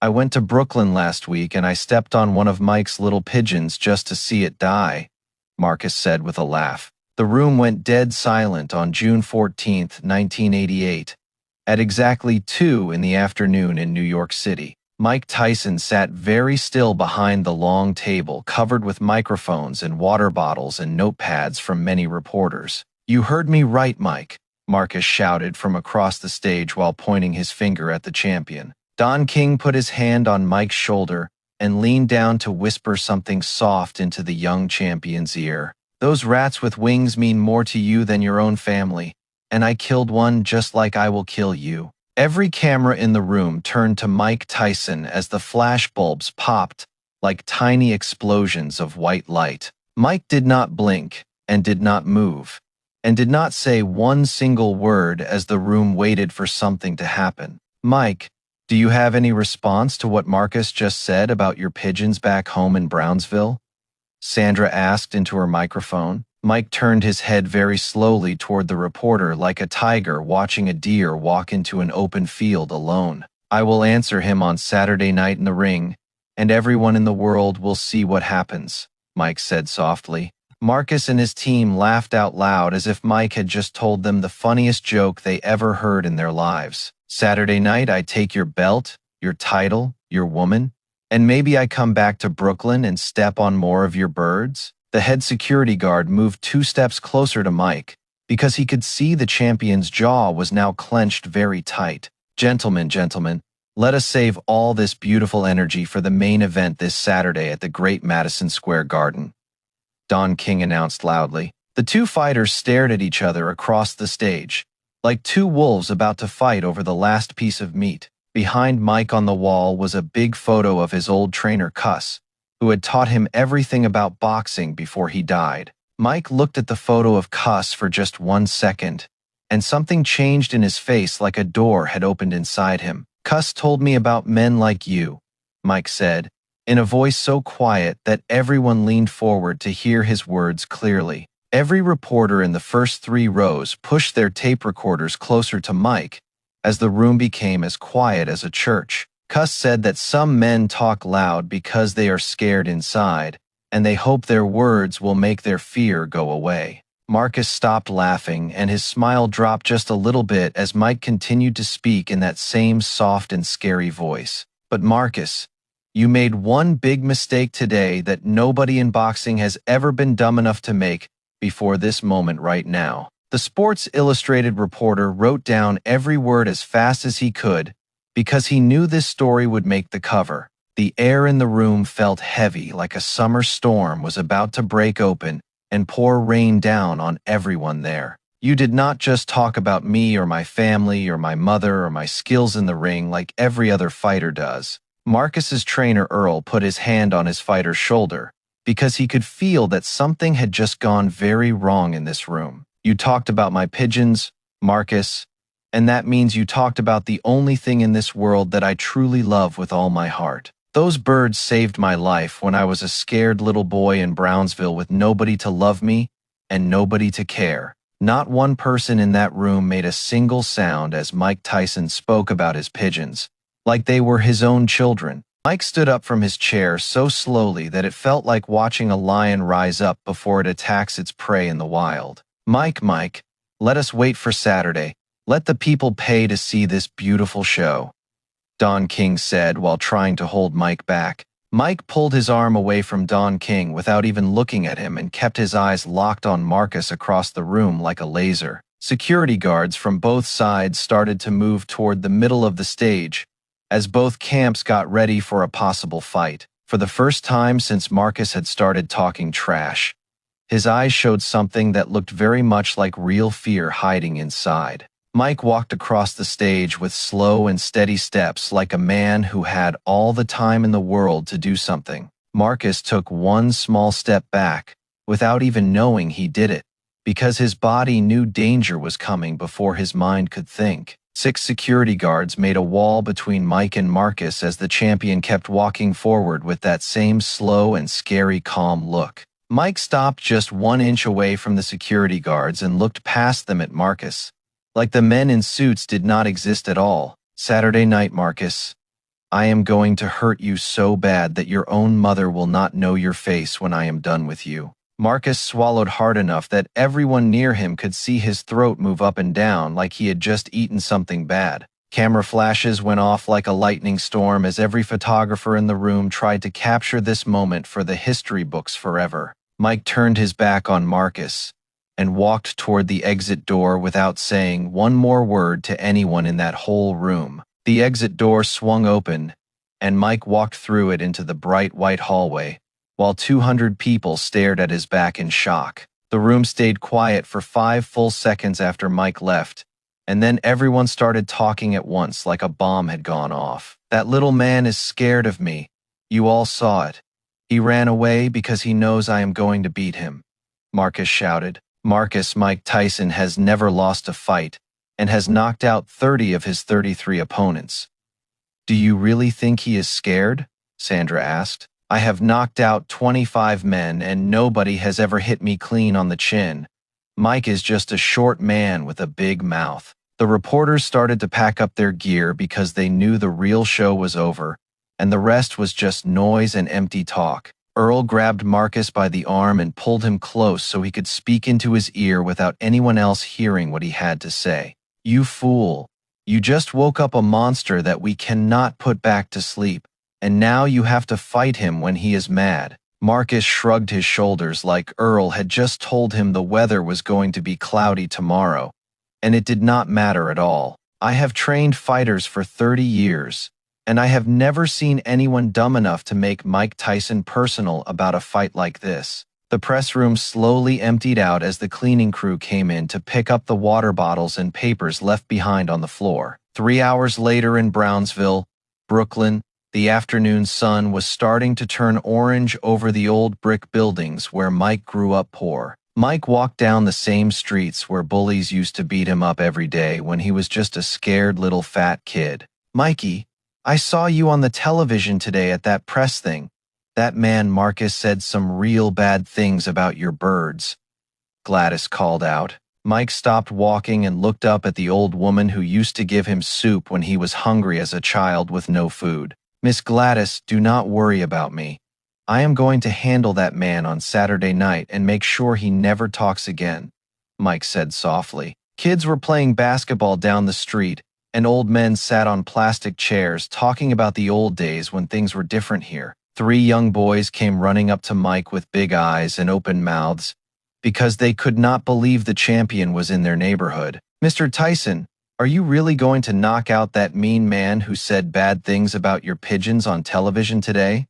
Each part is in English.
I went to Brooklyn last week and I stepped on one of Mike's little pigeons just to see it die, Marcus said with a laugh. The room went dead silent on June 14th, 1988, at exactly 2 in the afternoon in New York City. Mike Tyson sat very still behind the long table covered with microphones and water bottles and notepads from many reporters. "You heard me right, Mike," Marcus shouted from across the stage while pointing his finger at the champion. Don King put his hand on Mike's shoulder and leaned down to whisper something soft into the young champion's ear. "Those rats with wings mean more to you than your own family, and I killed one just like I will kill you." Every camera in the room turned to Mike Tyson as the flashbulbs popped like tiny explosions of white light. Mike did not blink and did not move and did not say one single word as the room waited for something to happen. "Mike, do you have any response to what Marcus just said about your pigeons back home in Brownsville?" Sandra asked into her microphone. Mike turned his head very slowly toward the reporter like a tiger watching a deer walk into an open field alone. "I will answer him on Saturday night in the ring, and everyone in the world will see what happens," Mike said softly. Marcus and his team laughed out loud as if Mike had just told them the funniest joke they ever heard in their lives. "Saturday night I take your belt, your title, your woman, and maybe I come back to Brooklyn and step on more of your birds?" The head security guard moved 2 steps closer to Mike because he could see the champion's jaw was now clenched very tight. Gentlemen, let us save all this beautiful energy for the main event this Saturday at the Great Madison Square Garden," Don King announced loudly. The 2 fighters stared at each other across the stage, like 2 wolves about to fight over the last piece of meat. Behind Mike on the wall was a big photo of his old trainer Cuss, who had taught him everything about boxing before he died. Mike looked at the photo of Cuss for just 1 second, and something changed in his face like a door had opened inside him. "Cuss told me about men like you," Mike said, in a voice so quiet that everyone leaned forward to hear his words clearly. Every reporter in the first 3 rows pushed their tape recorders closer to Mike as the room became as quiet as a church. "Cuss said that some men talk loud because they are scared inside, and they hope their words will make their fear go away." Marcus stopped laughing, and his smile dropped just a little bit as Mike continued to speak in that same soft and scary voice. "But Marcus, you made one big mistake today that nobody in boxing has ever been dumb enough to make before this moment right now." The Sports Illustrated reporter wrote down every word as fast as he could, because he knew this story would make the cover. The air in the room felt heavy, like a summer storm was about to break open and pour rain down on everyone there. "You did not just talk about me or my family or my mother or my skills in the ring like every other fighter does." Marcus's trainer Earl put his hand on his fighter's shoulder because he could feel that something had just gone very wrong in this room. "You talked about my pigeons, Marcus, and that means you talked about the only thing in this world that I truly love with all my heart. Those birds saved my life when I was a scared little boy in Brownsville with nobody to love me and nobody to care." Not one person in that room made a single sound as Mike Tyson spoke about his pigeons, like they were his own children. Mike stood up from his chair so slowly that it felt like watching a lion rise up before it attacks its prey in the wild. Mike, let us wait for Saturday. Let the people pay to see this beautiful show," Don King said while trying to hold Mike back. Mike pulled his arm away from Don King without even looking at him and kept his eyes locked on Marcus across the room like a laser. Security guards from both sides started to move toward the middle of the stage as both camps got ready for a possible fight. For the first time since Marcus had started talking trash, his eyes showed something that looked very much like real fear hiding inside. Mike walked across the stage with slow and steady steps like a man who had all the time in the world to do something. Marcus took 1 small step back, without even knowing he did it, because his body knew danger was coming before his mind could think. 6 security guards made a wall between Mike and Marcus as the champion kept walking forward with that same slow and scary calm look. Mike stopped just 1 inch away from the security guards and looked past them at Marcus, like the men in suits did not exist at all. "Saturday night, Marcus. I am going to hurt you so bad that your own mother will not know your face when I am done with you." Marcus swallowed hard enough that everyone near him could see his throat move up and down like he had just eaten something bad. Camera flashes went off like a lightning storm as every photographer in the room tried to capture this moment for the history books forever. Mike turned his back on Marcus and walked toward the exit door without saying one more word to anyone in that whole room. The exit door swung open, and Mike walked through it into the bright white hallway, while 200 people stared at his back in shock. The room stayed quiet for 5 full seconds after Mike left, and then everyone started talking at once like a bomb had gone off. "That little man is scared of me. You all saw it. He ran away because he knows I am going to beat him," Marcus shouted. Marcus Mike Tyson has never lost a fight and has knocked out 30 of his 33 opponents. "Do you really think he is scared?" Sandra asked. "I have knocked out 25 men and nobody has ever hit me clean on the chin. Mike is just a short man with a big mouth." The reporters started to pack up their gear because they knew the real show was over, and the rest was just noise and empty talk. Earl grabbed Marcus by the arm and pulled him close so he could speak into his ear without anyone else hearing what he had to say. "You fool. You just woke up a monster that we cannot put back to sleep, and now you have to fight him when he is mad." Marcus shrugged his shoulders like Earl had just told him the weather was going to be cloudy tomorrow, and it did not matter at all. "I have trained fighters for 30 years. And I have never seen anyone dumb enough to make Mike Tyson personal about a fight like this." The press room slowly emptied out as the cleaning crew came in to pick up the water bottles and papers left behind on the floor. 3 hours later in Brownsville, Brooklyn, the afternoon sun was starting to turn orange over the old brick buildings where Mike grew up poor. Mike walked down the same streets where bullies used to beat him up every day when he was just a scared little fat kid. "Mikey, I saw you on the television today at that press thing. That man Marcus said some real bad things about your birds," Gladys called out. Mike stopped walking and looked up at the old woman who used to give him soup when he was hungry as a child with no food. "Miss Gladys, do not worry about me. I am going to handle that man on Saturday night and make sure he never talks again," Mike said softly. Kids were playing basketball down the street, and old men sat on plastic chairs talking about the old days when things were different here. 3 young boys came running up to Mike with big eyes and open mouths because they could not believe the champion was in their neighborhood. "Mr. Tyson, are you really going to knock out that mean man who said bad things about your pigeons on television today?"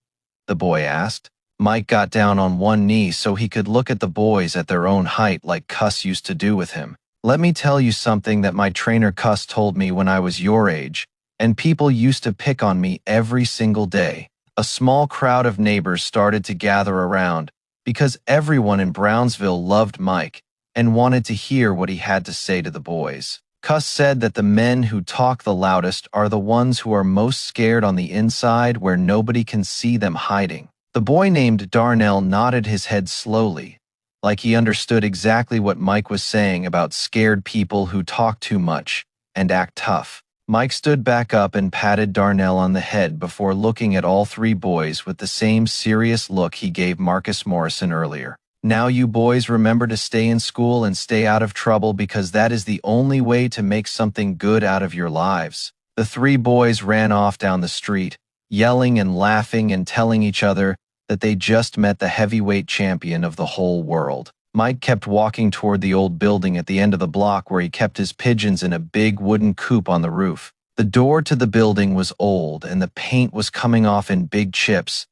the boy asked. Mike got down on one knee so he could look at the boys at their own height like Cuss used to do with him. "Let me tell you something that my trainer Cuss told me when I was your age, and people used to pick on me every single day." A small crowd of neighbors started to gather around because everyone in Brownsville loved Mike and wanted to hear what he had to say to the boys. Cuss said that the men who talk the loudest are the ones who are most scared on the inside where nobody can see them hiding. The boy named Darnell nodded his head slowly, like he understood exactly what Mike was saying about scared people who talk too much and act tough. Mike stood back up and patted Darnell on the head before looking at all 3 boys with the same serious look he gave Marcus Morrison earlier. "Now you boys remember to stay in school and stay out of trouble because that is the only way to make something good out of your lives." The 3 boys ran off down the street, yelling and laughing and telling each other that they just met the heavyweight champion of the whole world. Mike kept walking toward the old building at the end of the block where he kept his pigeons in a big wooden coop on the roof. The door to the building was old and the paint was coming off in big chips,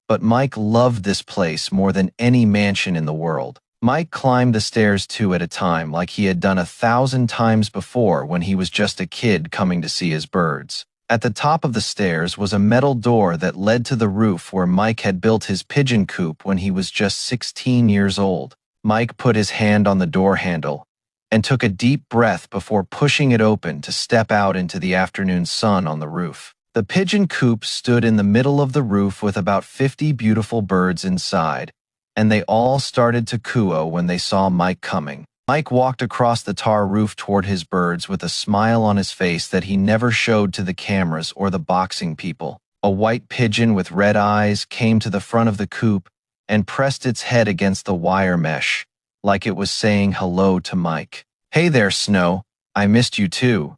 but Mike loved this place more than any mansion in the world. Mike climbed the stairs 2 at a time like he had done 1,000 times before when he was just a kid coming to see his birds. At the top of the stairs was a metal door that led to the roof where Mike had built his pigeon coop when he was just 16 years old. Mike put his hand on the door handle and took a deep breath before pushing it open to step out into the afternoon sun on the roof. The pigeon coop stood in the middle of the roof with about 50 beautiful birds inside, and they all started to coo when they saw Mike coming. Mike walked across the tar roof toward his birds with a smile on his face that he never showed to the cameras or the boxing people. A white pigeon with red eyes came to the front of the coop and pressed its head against the wire mesh, like it was saying hello to Mike. "Hey there, Snow. I missed you too.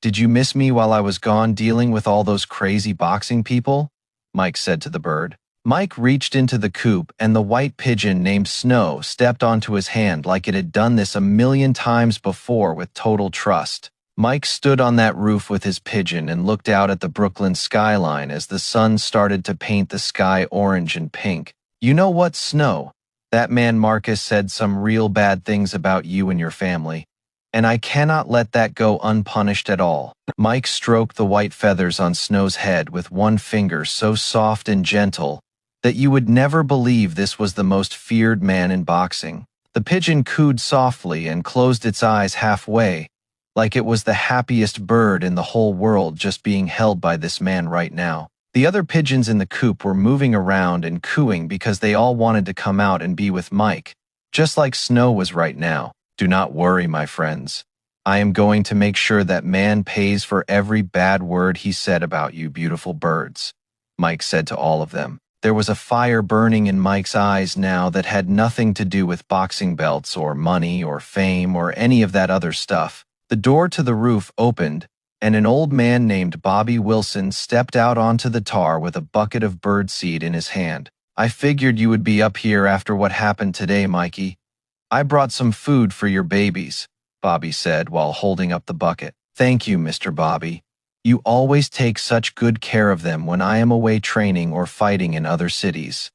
Did you miss me while I was gone dealing with all those crazy boxing people?" Mike said to the bird. Mike reached into the coop and the white pigeon named Snow stepped onto his hand like it had done this a million times before with total trust. Mike stood on that roof with his pigeon and looked out at the Brooklyn skyline as the sun started to paint the sky orange and pink. "You know what, Snow? That man Marcus said some real bad things about you and your family, and I cannot let that go unpunished at all." Mike stroked the white feathers on Snow's head with one finger so soft and gentle that you would never believe this was the most feared man in boxing. The pigeon cooed softly and closed its eyes halfway, like it was the happiest bird in the whole world just being held by this man right now. The other pigeons in the coop were moving around and cooing because they all wanted to come out and be with Mike, just like Snow was right now. "Do not worry, my friends. I am going to make sure that man pays for every bad word he said about you beautiful birds," Mike said to all of them. There was a fire burning in Mike's eyes now that had nothing to do with boxing belts or money or fame or any of that other stuff. The door to the roof opened, and an old man named Bobby Wilson stepped out onto the tar with a bucket of birdseed in his hand. "I figured you would be up here after what happened today, Mikey. I brought some food for your babies," Bobby said while holding up the bucket. "Thank you, Mr. Bobby. You always take such good care of them when I am away training or fighting in other cities,"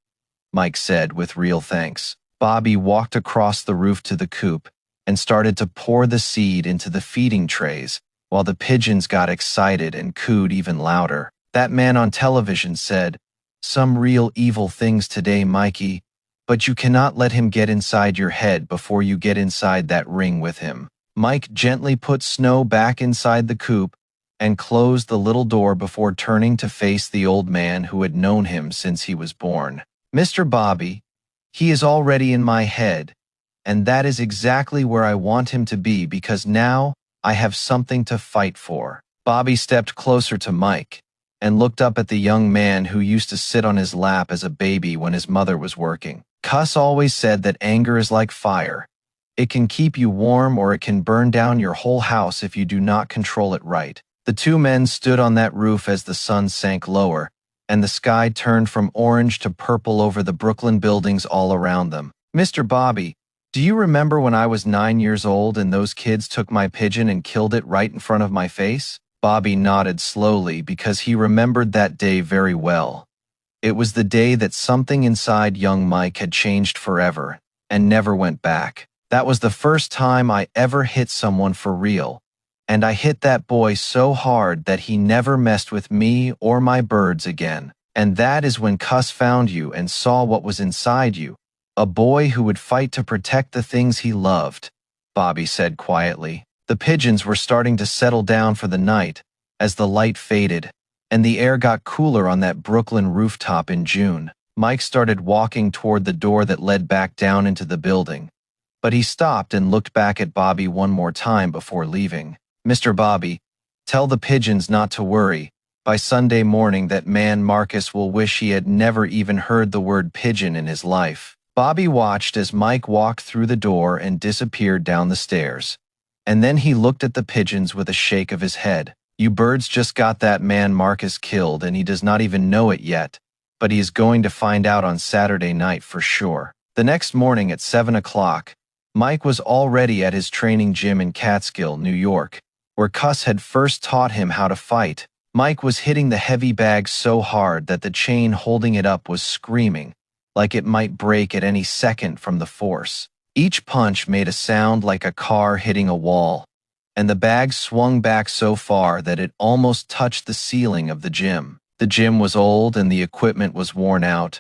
Mike said with real thanks. Bobby walked across the roof to the coop and started to pour the seed into the feeding trays, while the pigeons got excited and cooed even louder. "That man on television said some real evil things today, Mikey, but you cannot let him get inside your head before you get inside that ring with him." Mike gently put Snow back inside the coop and closed the little door before turning to face the old man who had known him since he was born. "Mr. Bobby, he is already in my head, and that is exactly where I want him to be because now I have something to fight for." Bobby stepped closer to Mike and looked up at the young man who used to sit on his lap as a baby when his mother was working. "Cuss always said that anger is like fire. It can keep you warm or it can burn down your whole house if you do not control it right." The two men stood on that roof as the sun sank lower, and the sky turned from orange to purple over the Brooklyn buildings all around them. "Mr. Bobby, do you remember when I was 9 years old and those kids took my pigeon and killed it right in front of my face?" Bobby nodded slowly because he remembered that day very well. It was the day that something inside young Mike had changed forever and never went back. "That was the first time I ever hit someone for real, and I hit that boy so hard that he never messed with me or my birds again. And that is when Cuss found you and saw what was inside you. A boy who would fight to protect the things he loved," Bobby said quietly. The pigeons were starting to settle down for the night as the light faded, and the air got cooler on that Brooklyn rooftop in June. Mike started walking toward the door that led back down into the building, but he stopped and looked back at Bobby one more time before leaving. "Mr. Bobby, tell the pigeons not to worry. By Sunday morning that man Marcus will wish he had never even heard the word pigeon in his life." Bobby watched as Mike walked through the door and disappeared down the stairs, and then he looked at the pigeons with a shake of his head. "You birds just got that man Marcus killed and he does not even know it yet, but he is going to find out on Saturday night for sure." The next morning at 7 o'clock, Mike was already at his training gym in Catskill, New York, where Cuss had first taught him how to fight. Mike was hitting the heavy bag so hard that the chain holding it up was screaming, like it might break at any second from the force. Each punch made a sound like a car hitting a wall, and the bag swung back so far that it almost touched the ceiling of the gym. The gym was old and the equipment was worn out,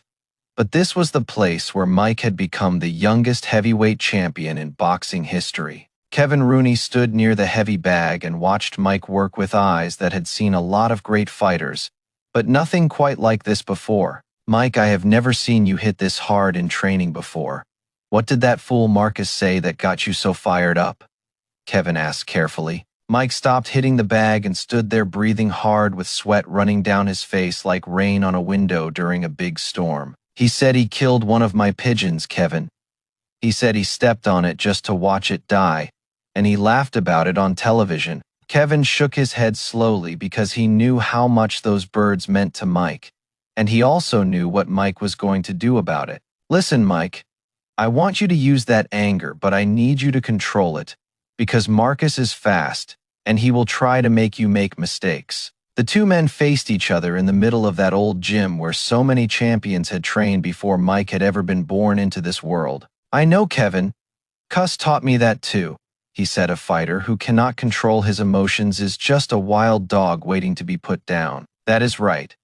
but this was the place where Mike had become the youngest heavyweight champion in boxing history. Kevin Rooney stood near the heavy bag and watched Mike work with eyes that had seen a lot of great fighters, but nothing quite like this before. "Mike, I have never seen you hit this hard in training before. What did that fool Marcus say that got you so fired up? Kevin asked carefully. Mike stopped hitting the bag and stood there breathing hard with sweat running down his face like rain on a window during a big storm. He said he killed one of my pigeons, Kevin. He said he stepped on it just to watch it die, and he laughed about it on television. Kevin shook his head slowly because he knew how much those birds meant to Mike, and he also knew what Mike was going to do about it. Listen, Mike, I want you to use that anger, but I need you to control it, because Marcus is fast, and he will try to make you make mistakes. The two men faced each other in the middle of that old gym where so many champions had trained before Mike had ever been born into this world. I know, Kevin. Cuss taught me that too, he said. A fighter who cannot control his emotions is just a wild dog waiting to be put down. That is right.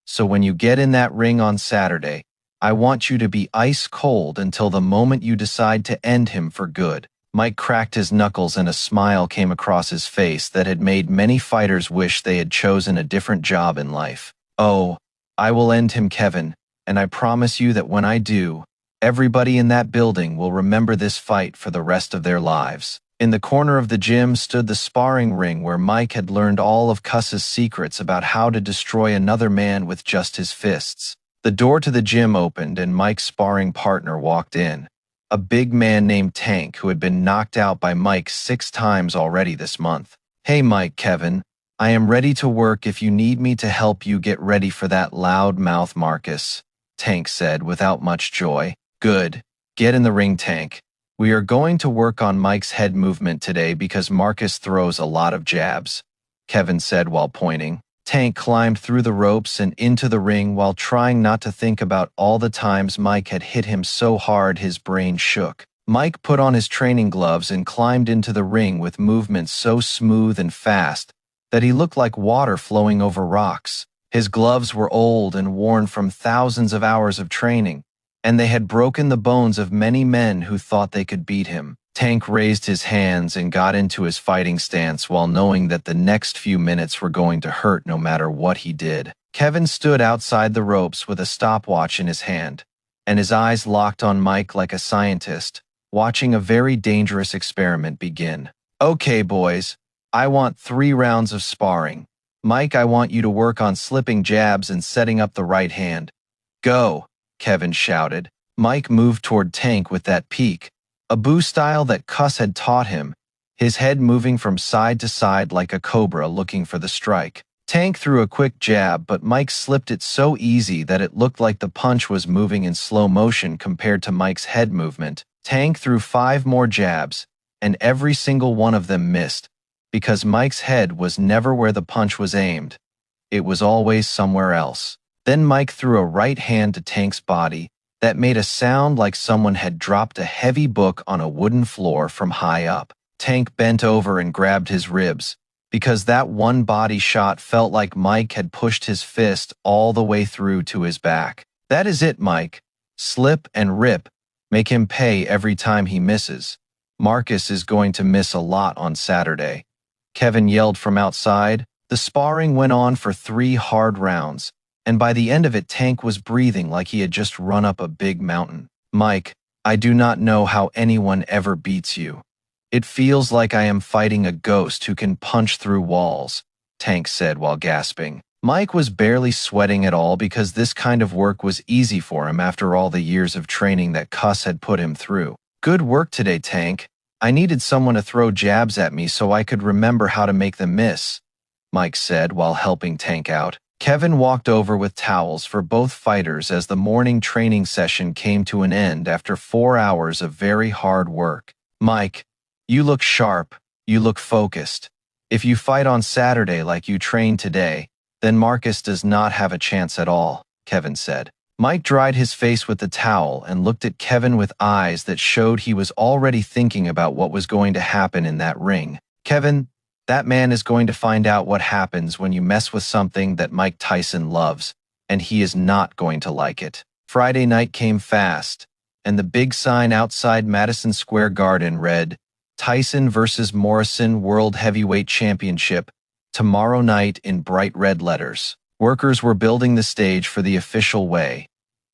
So when you get in that ring on Saturday, I want you to be ice cold until the moment you decide to end him for good. Mike cracked his knuckles and a smile came across his face that had made many fighters wish they had chosen a different job in life. Oh, I will end him, Kevin, and I promise you that when I do, everybody in that building will remember this fight for the rest of their lives. In the corner of the gym stood the sparring ring where Mike had learned all of Cuss's secrets about how to destroy another man with just his fists. The door to the gym opened and Mike's sparring partner walked in. A big man named Tank who had been knocked out by Mike 6 times already this month. Hey Mike, Kevin, I am ready to work if you need me to help you get ready for that loud mouth Marcus, Tank said without much joy. Good. Get in the ring, Tank. We are going to work on Mike's head movement today because Marcus throws a lot of jabs, Kevin said while pointing. Tank climbed through the ropes and into the ring while trying not to think about all the times Mike had hit him so hard his brain shook. Mike put on his training gloves and climbed into the ring with movements so smooth and fast that he looked like water flowing over rocks. His gloves were old and worn from thousands of hours of training, and they had broken the bones of many men who thought they could beat him. Tank raised his hands and got into his fighting stance while knowing that the next few minutes were going to hurt no matter what he did. Kevin stood outside the ropes with a stopwatch in his hand, and his eyes locked on Mike like a scientist, watching a very dangerous experiment begin. Okay, boys, I want 3 rounds of sparring. Mike, I want you to work on slipping jabs and setting up the right hand. Go, Kevin shouted. Mike moved toward Tank with that peek, a boo style that Cuss had taught him, his head moving from side to side like a cobra looking for the strike. Tank threw a quick jab, but Mike slipped it so easy that it looked like the punch was moving in slow motion compared to Mike's head movement. Tank threw 5 more jabs, and every single one of them missed, because Mike's head was never where the punch was aimed. It was always somewhere else. Then Mike threw a right hand to Tank's body that made a sound like someone had dropped a heavy book on a wooden floor from high up. Tank bent over and grabbed his ribs, because that one body shot felt like Mike had pushed his fist all the way through to his back. That is it, Mike. Slip and rip. Make him pay every time he misses. Marcus is going to miss a lot on Saturday. Kevin yelled from outside. The sparring went on for 3 hard rounds, and by the end of it Tank was breathing like he had just run up a big mountain. Mike, I do not know how anyone ever beats you. It feels like I am fighting a ghost who can punch through walls, Tank said while gasping. Mike was barely sweating at all because this kind of work was easy for him after all the years of training that Cuss had put him through. Good work today, Tank. I needed someone to throw jabs at me so I could remember how to make them miss, Mike said while helping Tank out. Kevin walked over with towels for both fighters as the morning training session came to an end after 4 hours of very hard work. Mike, you look sharp, you look focused. If you fight on Saturday like you trained today, then Marcus does not have a chance at all, Kevin said. Mike dried his face with the towel and looked at Kevin with eyes that showed he was already thinking about what was going to happen in that ring. Kevin, that man is going to find out what happens when you mess with something that Mike Tyson loves, and he is not going to like it. Friday night came fast, and the big sign outside Madison Square Garden read, Tyson vs. Morrison World Heavyweight Championship, tomorrow night in bright red letters. Workers were building the stage for the official weigh.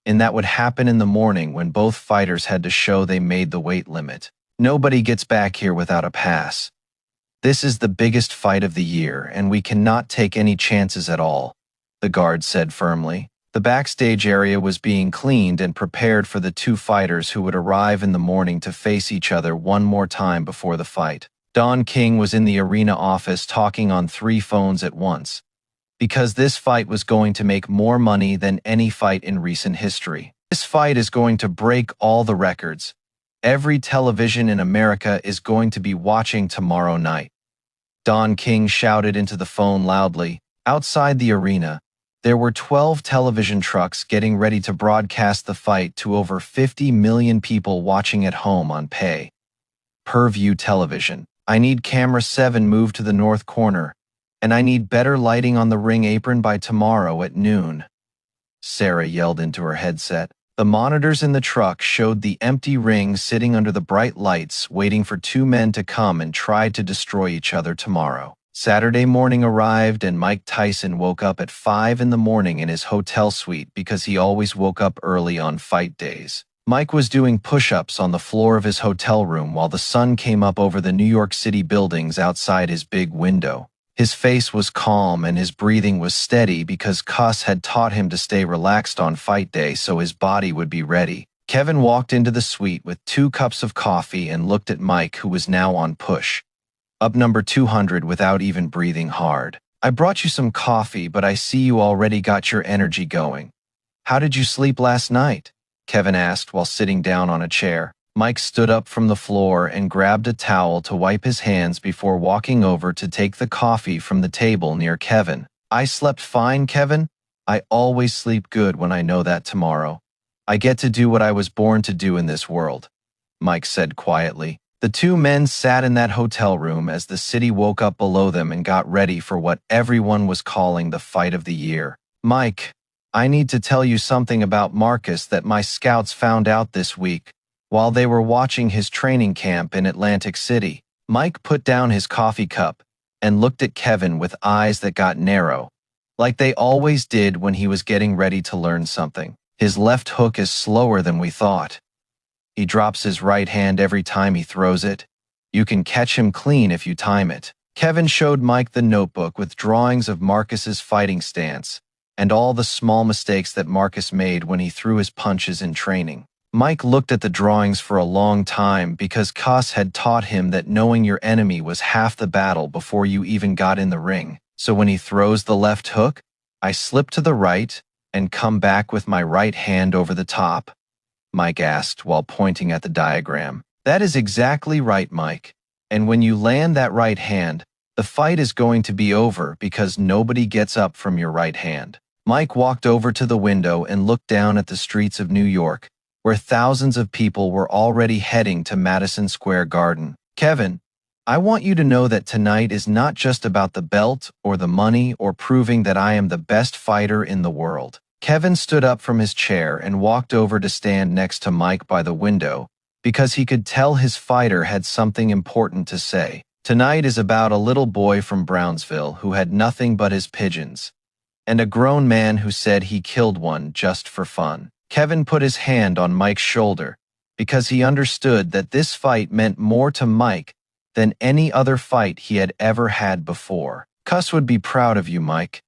and that would happen in the morning when both fighters had to show they made the weight limit. Nobody gets back here without a pass. This is the biggest fight of the year, and we cannot take any chances at all, the guard said firmly. The backstage area was being cleaned and prepared for the two fighters who would arrive in the morning to face each other one more time before the fight. Don King was in the arena office talking on 3 phones at once, because this fight was going to make more money than any fight in recent history. This fight is going to break all the records. Every television in America is going to be watching tomorrow night. Don King shouted into the phone loudly. Outside the arena, there were 12 television trucks getting ready to broadcast the fight to over 50 million people watching at home on pay-per-view television. I need camera 7 moved to the north corner, and I need better lighting on the ring apron by tomorrow at noon, Sarah yelled into her headset. The monitors in the truck showed the empty ring sitting under the bright lights, waiting for 2 men to come and try to destroy each other tomorrow. Saturday morning arrived, and Mike Tyson woke up at 5 in the morning in his hotel suite because he always woke up early on fight days. Mike was doing push-ups on the floor of his hotel room while the sun came up over the New York City buildings outside his big window. His face was calm and his breathing was steady because Cuss had taught him to stay relaxed on fight day so his body would be ready. Kevin walked into the suite with 2 cups of coffee and looked at Mike, who was now on push-up number 200 without even breathing hard. I brought you some coffee, but I see you already got your energy going. How did you sleep last night? Kevin asked while sitting down on a chair. Mike stood up from the floor and grabbed a towel to wipe his hands before walking over to take the coffee from the table near Kevin. I slept fine, Kevin. I always sleep good when I know that tomorrow I get to do what I was born to do in this world, Mike said quietly. The 2 men sat in that hotel room as the city woke up below them and got ready for what everyone was calling the fight of the year. Mike, I need to tell you something about Marcus that my scouts found out this week while they were watching his training camp in Atlantic City. Mike put down his coffee cup and looked at Kevin with eyes that got narrow, like they always did when he was getting ready to learn something. His left hook is slower than we thought. He drops his right hand every time he throws it. You can catch him clean if you time it. Kevin showed Mike the notebook with drawings of Marcus's fighting stance and all the small mistakes that Marcus made when he threw his punches in training. Mike looked at the drawings for a long time because Cuss had taught him that knowing your enemy was half the battle before you even got in the ring. So when he throws the left hook, I slip to the right and come back with my right hand over the top, Mike asked while pointing at the diagram. That is exactly right, Mike. And when you land that right hand, the fight is going to be over because nobody gets up from your right hand. Mike walked over to the window and looked down at the streets of New York, where thousands of people were already heading to Madison Square Garden. Kevin, I want you to know that tonight is not just about the belt or the money or proving that I am the best fighter in the world. Kevin stood up from his chair and walked over to stand next to Mike by the window because he could tell his fighter had something important to say. Tonight is about a little boy from Brownsville who had nothing but his pigeons, and a grown man who said he killed one just for fun. Kevin put his hand on Mike's shoulder because he understood that this fight meant more to Mike than any other fight he had ever had before. Cuss would be proud of you, Mike,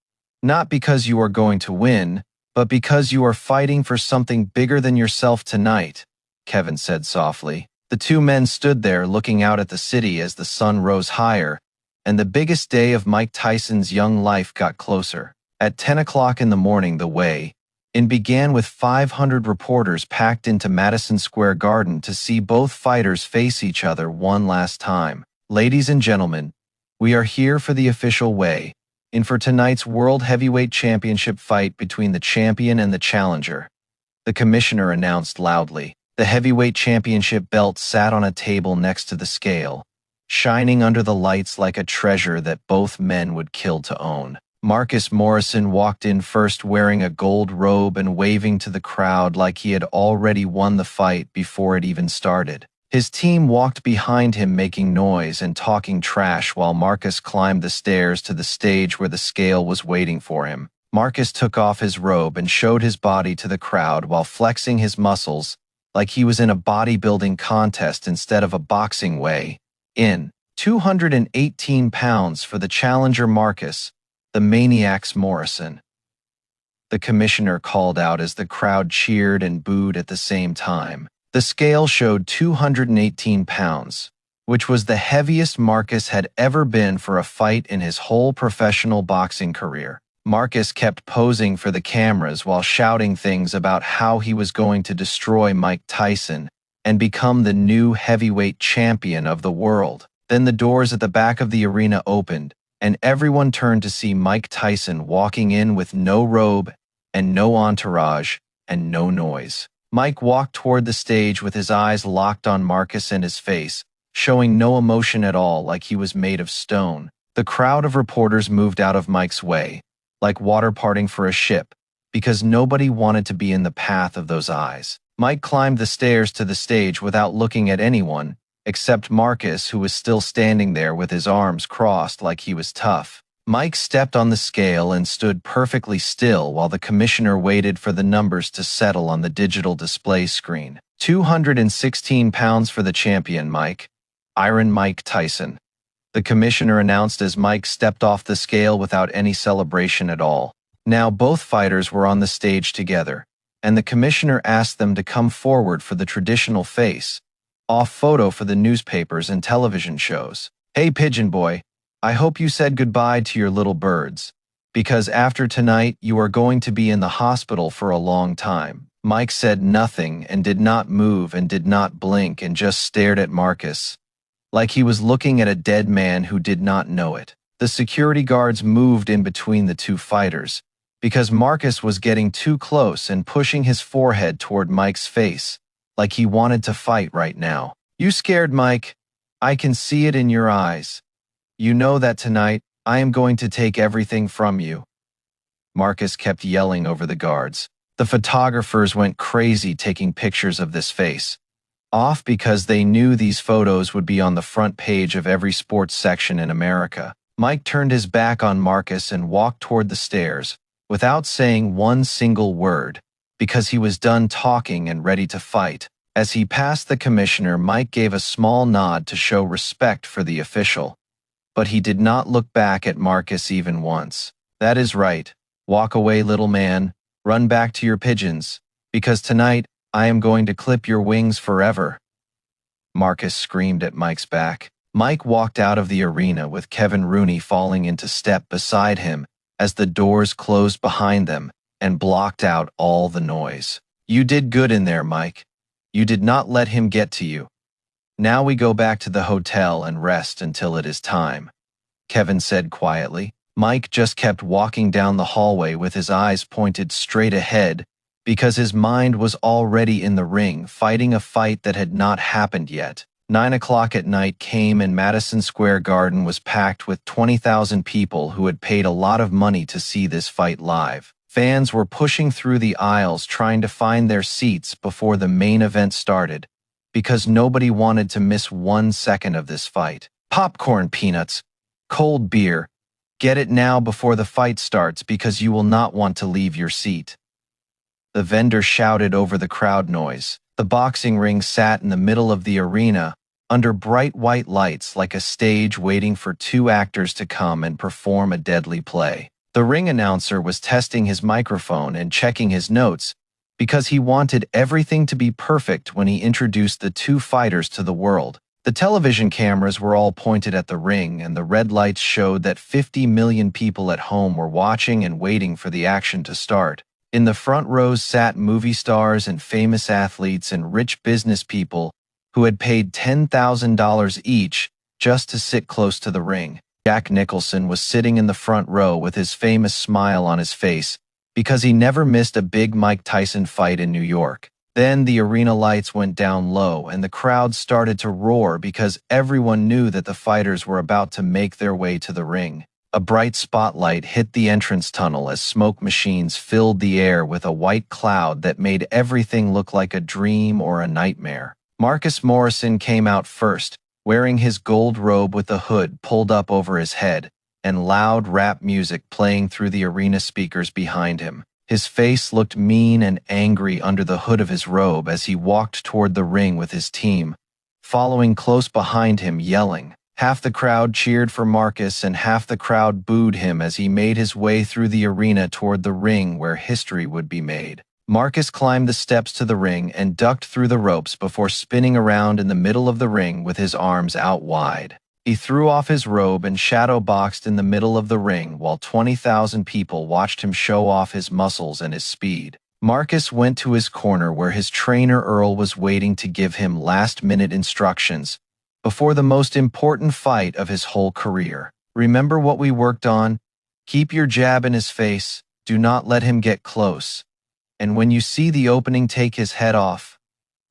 not because you are going to win, but because you are fighting for something bigger than yourself tonight, Kevin said softly. The 2 men stood there looking out at the city as the sun rose higher, and the biggest day of Mike Tyson's young life got closer. At 10 o'clock in the morning, the weigh-in began with 500 reporters packed into Madison Square Garden to see both fighters face each other one last time. Ladies and gentlemen, we are here for the official weigh-in for tonight's World Heavyweight Championship fight between the champion and the challenger, the commissioner announced loudly. The heavyweight championship belt sat on a table next to the scale, shining under the lights like a treasure that both men would kill to own. Marcus Morrison walked in first wearing a gold robe and waving to the crowd like he had already won the fight before it even started. His team walked behind him making noise and talking trash while Marcus climbed the stairs to the stage where the scale was waiting for him. Marcus took off his robe and showed his body to the crowd while flexing his muscles like he was in a bodybuilding contest instead of a boxing weigh-in. 218 pounds for the challenger Marcus, the Maniacs Morrison. The commissioner called out as the crowd cheered and booed at the same time. The scale showed 218 pounds, which was the heaviest Marcus had ever been for a fight in his whole professional boxing career. Marcus kept posing for the cameras while shouting things about how he was going to destroy Mike Tyson and become the new heavyweight champion of the world. Then the doors at the back of the arena opened, and everyone turned to see Mike Tyson walking in with no robe and no entourage and no noise. Mike walked toward the stage with his eyes locked on Marcus and his face, showing no emotion at all, like he was made of stone. The crowd of reporters moved out of Mike's way, like water parting for a ship, because nobody wanted to be in the path of those eyes. Mike climbed the stairs to the stage without looking at anyone, except Marcus, who was still standing there with his arms crossed like he was tough. Mike stepped on the scale and stood perfectly still while the commissioner waited for the numbers to settle on the digital display screen. 216 pounds for the champion, Iron Mike Tyson. The commissioner announced as Mike stepped off the scale without any celebration at all. Now both fighters were on the stage together, and the commissioner asked them to come forward for the traditional face-off photo for the newspapers and television shows. Hey, Pigeon Boy, I hope you said goodbye to your little birds, because after tonight you are going to be in the hospital for a long time. Mike said nothing and did not move and did not blink and just stared at Marcus, like he was looking at a dead man who did not know it. The security guards moved in between the two fighters, because Marcus was getting too close and pushing his forehead toward Mike's face, like he wanted to fight right now. You scared, Mike? I can see it in your eyes. You know that tonight, I am going to take everything from you. Marcus kept yelling over the guards. The photographers went crazy taking pictures of this face-off because they knew these photos would be on the front page of every sports section in America. Mike turned his back on Marcus and walked toward the stairs, without saying one single word, because he was done talking and ready to fight. As he passed the commissioner, Mike gave a small nod to show respect for the official, but he did not look back at Marcus even once. That is right. Walk away, little man. Run back to your pigeons, because tonight I am going to clip your wings forever. Marcus screamed at Mike's back. Mike walked out of the arena with Kevin Rooney falling into step beside him as the doors closed behind them and blocked out all the noise. You did good in there, Mike. You did not let him get to you. Now we go back to the hotel and rest until it is time, Kevin said quietly. Mike just kept walking down the hallway with his eyes pointed straight ahead because his mind was already in the ring fighting a fight that had not happened yet. 9 o'clock at night came and Madison Square Garden was packed with 20,000 people who had paid a lot of money to see this fight live. Fans were pushing through the aisles trying to find their seats before the main event started, because nobody wanted to miss 1 second of this fight. Popcorn, peanuts, cold beer. Get it now before the fight starts because you will not want to leave your seat. The vendor shouted over the crowd noise. The boxing ring sat in the middle of the arena, under bright white lights like a stage waiting for 2 actors to come and perform a deadly play. The ring announcer was testing his microphone and checking his notes because he wanted everything to be perfect when he introduced the 2 fighters to the world. The television cameras were all pointed at the ring, and the red lights showed that 50 million people at home were watching and waiting for the action to start. In the front rows sat movie stars and famous athletes and rich business people who had paid $10,000 each just to sit close to the ring. Jack Nicholson was sitting in the front row with his famous smile on his face because he never missed a big Mike Tyson fight in New York. Then the arena lights went down low and the crowd started to roar because everyone knew that the fighters were about to make their way to the ring. A bright spotlight hit the entrance tunnel as smoke machines filled the air with a white cloud that made everything look like a dream or a nightmare. Marcus Morrison came out first, wearing his gold robe with the hood pulled up over his head, and loud rap music playing through the arena speakers behind him. His face looked mean and angry under the hood of his robe as he walked toward the ring with his team, following close behind him, yelling. Half the crowd cheered for Marcus and half the crowd booed him as he made his way through the arena toward the ring where history would be made. Marcus climbed the steps to the ring and ducked through the ropes before spinning around in the middle of the ring with his arms out wide. He threw off his robe and shadow boxed in the middle of the ring while 20,000 people watched him show off his muscles and his speed. Marcus went to his corner where his trainer Earl was waiting to give him last-minute instructions before the most important fight of his whole career. Remember what we worked on? Keep your jab in his face, do not let him get close. And when you see the opening, take his head off,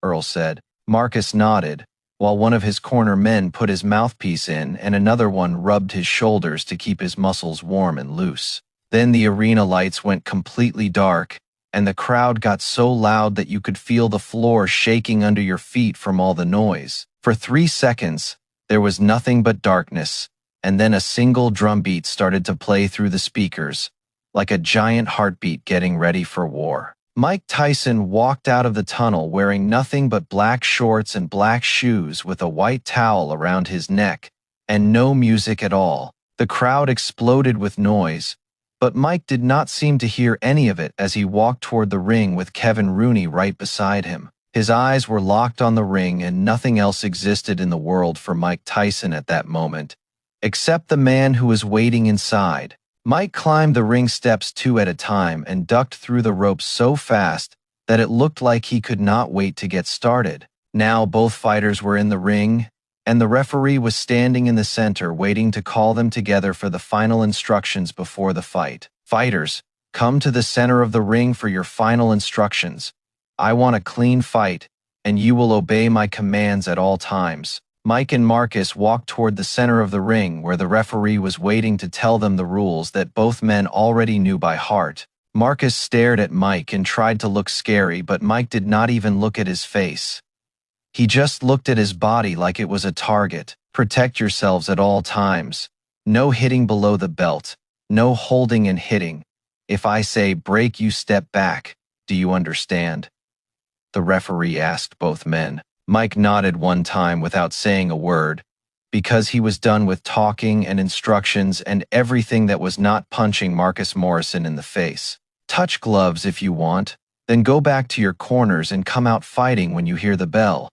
Earl said. Marcus nodded, while one of his corner men put his mouthpiece in and another one rubbed his shoulders to keep his muscles warm and loose. Then the arena lights went completely dark, and the crowd got so loud that you could feel the floor shaking under your feet from all the noise. For 3 seconds, there was nothing but darkness, and then a single drum beat started to play through the speakers, like a giant heartbeat getting ready for war. Mike Tyson walked out of the tunnel wearing nothing but black shorts and black shoes with a white towel around his neck, and no music at all. The crowd exploded with noise, but Mike did not seem to hear any of it as he walked toward the ring with Kevin Rooney right beside him. His eyes were locked on the ring and nothing else existed in the world for Mike Tyson at that moment, except the man who was waiting inside. Mike climbed the ring steps 2 at a time and ducked through the ropes so fast that it looked like he could not wait to get started. Now both fighters were in the ring, and the referee was standing in the center waiting to call them together for the final instructions before the fight. Fighters, come to the center of the ring for your final instructions. I want a clean fight, and you will obey my commands at all times. Mike and Marcus walked toward the center of the ring where the referee was waiting to tell them the rules that both men already knew by heart. Marcus stared at Mike and tried to look scary, but Mike did not even look at his face. He just looked at his body like it was a target. Protect yourselves at all times. No hitting below the belt. No holding and hitting. If I say break, you step back. Do you understand? The referee asked both men. Mike nodded one time without saying a word, because he was done with talking and instructions and everything that was not punching Marcus Morrison in the face. Touch gloves if you want, then go back to your corners and come out fighting when you hear the bell,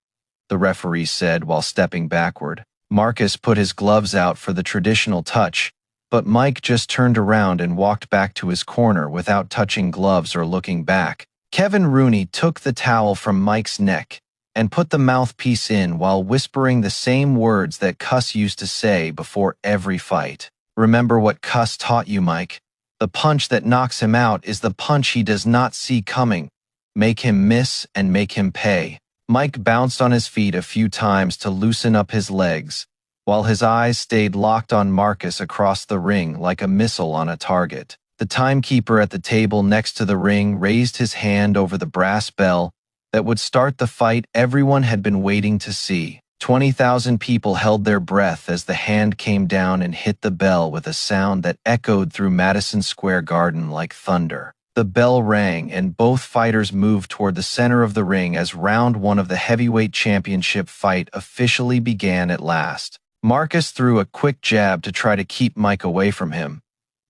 the referee said while stepping backward. Marcus put his gloves out for the traditional touch, but Mike just turned around and walked back to his corner without touching gloves or looking back. Kevin Rooney took the towel from Mike's neck and put the mouthpiece in while whispering the same words that Cuss used to say before every fight. Remember what Cuss taught you, Mike. The punch that knocks him out is the punch he does not see coming. Make him miss and make him pay. Mike bounced on his feet a few times to loosen up his legs, while his eyes stayed locked on Marcus across the ring like a missile on a target. The timekeeper at the table next to the ring raised his hand over the brass bell that would start the fight everyone had been waiting to see. 20,000 people held their breath as the hand came down and hit the bell with a sound that echoed through Madison Square Garden like thunder. The bell rang and both fighters moved toward the center of the ring as round 1 of the heavyweight championship fight officially began at last. Marcus threw a quick jab to try to keep Mike away from him,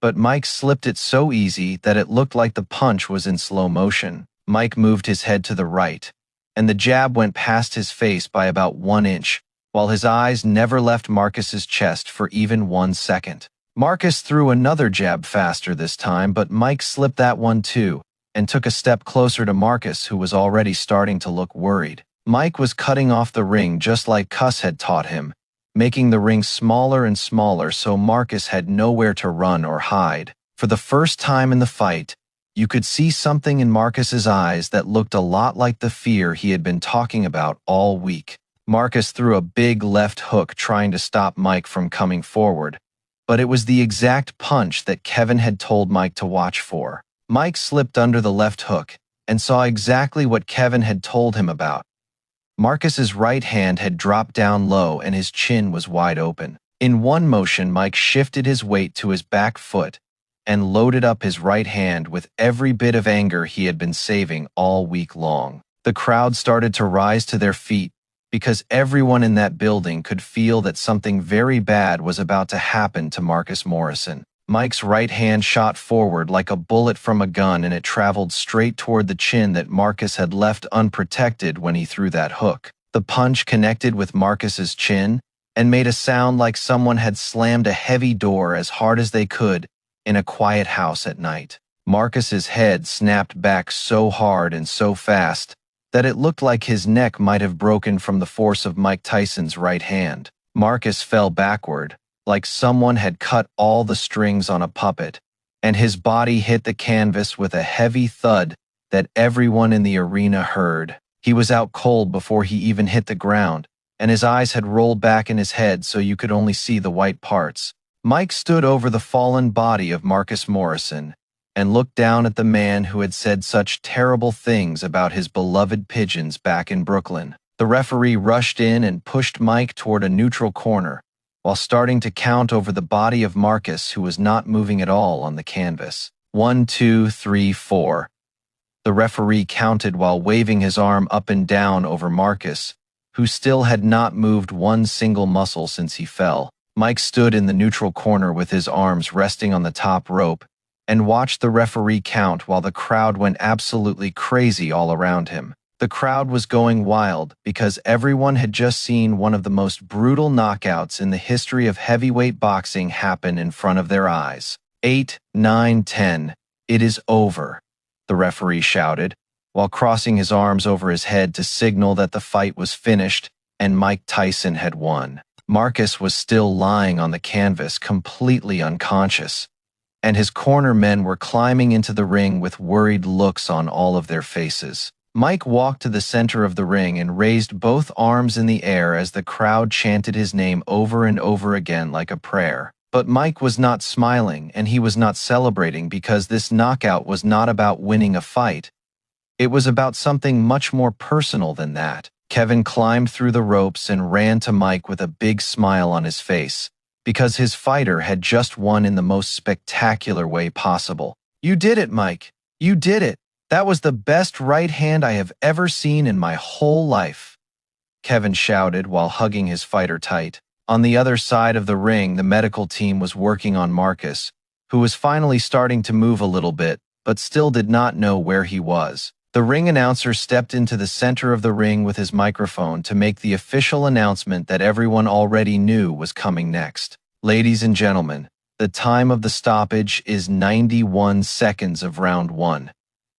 but Mike slipped it so easy that it looked like the punch was in slow motion. Mike moved his head to the right, and the jab went past his face by about 1 inch, while his eyes never left Marcus's chest for even 1 second. Marcus threw another jab faster this time, but Mike slipped that one too, and took a step closer to Marcus, who was already starting to look worried. Mike was cutting off the ring just like Cuss had taught him, making the ring smaller and smaller so Marcus had nowhere to run or hide. For the first time in the fight, you could see something in Marcus's eyes that looked a lot like the fear he had been talking about all week. Marcus threw a big left hook trying to stop Mike from coming forward, but it was the exact punch that Kevin had told Mike to watch for. Mike slipped under the left hook and saw exactly what Kevin had told him about. Marcus's right hand had dropped down low and his chin was wide open. In one motion, Mike shifted his weight to his back foot and loaded up his right hand with every bit of anger he had been saving all week long. The crowd started to rise to their feet because everyone in that building could feel that something very bad was about to happen to Marcus Morrison. Mike's right hand shot forward like a bullet from a gun, and it traveled straight toward the chin that Marcus had left unprotected when he threw that hook. The punch connected with Marcus's chin and made a sound like someone had slammed a heavy door as hard as they could in a quiet house at night. Marcus's head snapped back so hard and so fast that it looked like his neck might have broken from the force of Mike Tyson's right hand. Marcus fell backward, like someone had cut all the strings on a puppet, and his body hit the canvas with a heavy thud that everyone in the arena heard. He was out cold before he even hit the ground, and his eyes had rolled back in his head so you could only see the white parts. Mike stood over the fallen body of Marcus Morrison and looked down at the man who had said such terrible things about his beloved Pigeons back in Brooklyn. The referee rushed in and pushed Mike toward a neutral corner, while starting to count over the body of Marcus, who was not moving at all on the canvas. 1, 2, 3, 4. The referee counted while waving his arm up and down over Marcus, who still had not moved one single muscle since he fell. Mike stood in the neutral corner with his arms resting on the top rope and watched the referee count while the crowd went absolutely crazy all around him. The crowd was going wild because everyone had just seen one of the most brutal knockouts in the history of heavyweight boxing happen in front of their eyes. 8, 9, 10. It is over, the referee shouted, while crossing his arms over his head to signal that the fight was finished and Mike Tyson had won. Marcus was still lying on the canvas, completely unconscious, and his corner men were climbing into the ring with worried looks on all of their faces. Mike walked to the center of the ring and raised both arms in the air as the crowd chanted his name over and over again like a prayer. But Mike was not smiling, and he was not celebrating, because this knockout was not about winning a fight. It was about something much more personal than that. Kevin climbed through the ropes and ran to Mike with a big smile on his face, because his fighter had just won in the most spectacular way possible. "You did it, Mike. You did it. That was the best right hand I have ever seen in my whole life," Kevin shouted while hugging his fighter tight. On the other side of the ring, the medical team was working on Marcus, who was finally starting to move a little bit, but still did not know where he was. The ring announcer stepped into the center of the ring with his microphone to make the official announcement that everyone already knew was coming next. "Ladies and gentlemen, the time of the stoppage is 91 seconds of round 1.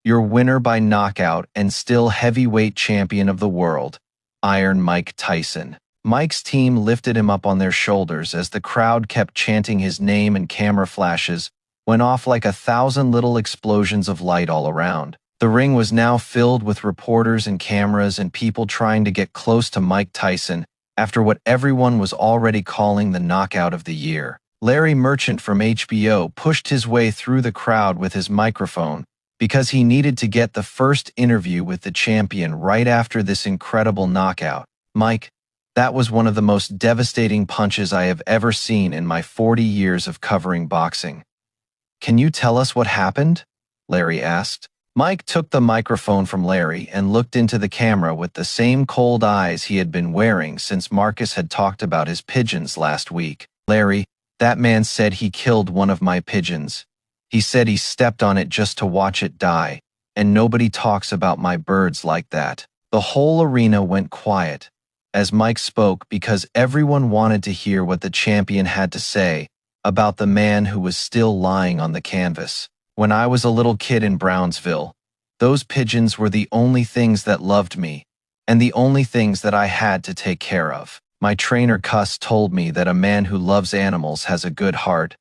Your winner by knockout and still heavyweight champion of the world, Iron Mike Tyson." Mike's team lifted him up on their shoulders as the crowd kept chanting his name, and camera flashes went off like 1,000 little explosions of light all around. The ring was now filled with reporters and cameras and people trying to get close to Mike Tyson after what everyone was already calling the knockout of the year. Larry Merchant from HBO pushed his way through the crowd with his microphone because he needed to get the first interview with the champion right after this incredible knockout. "Mike, that was one of the most devastating punches I have ever seen in my 40 years of covering boxing. Can you tell us what happened?" Larry asked. Mike took the microphone from Larry and looked into the camera with the same cold eyes he had been wearing since Marcus had talked about his pigeons last week. "Larry, that man said he killed one of my pigeons. He said he stepped on it just to watch it die, and nobody talks about my birds like that." The whole arena went quiet as Mike spoke, because everyone wanted to hear what the champion had to say about the man who was still lying on the canvas. "When I was a little kid in Brownsville, those pigeons were the only things that loved me, and the only things that I had to take care of. My trainer Cuss told me that a man who loves animals has a good heart,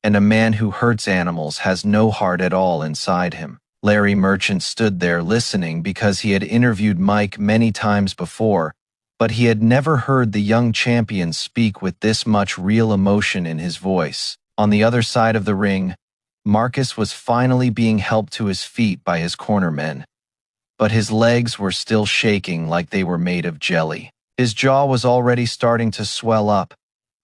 and a man who hurts animals has no heart at all inside him." Larry Merchant stood there listening because he had interviewed Mike many times before, but he had never heard the young champion speak with this much real emotion in his voice. On the other side of the ring, Marcus was finally being helped to his feet by his cornermen, but his legs were still shaking like they were made of jelly. His jaw was already starting to swell up,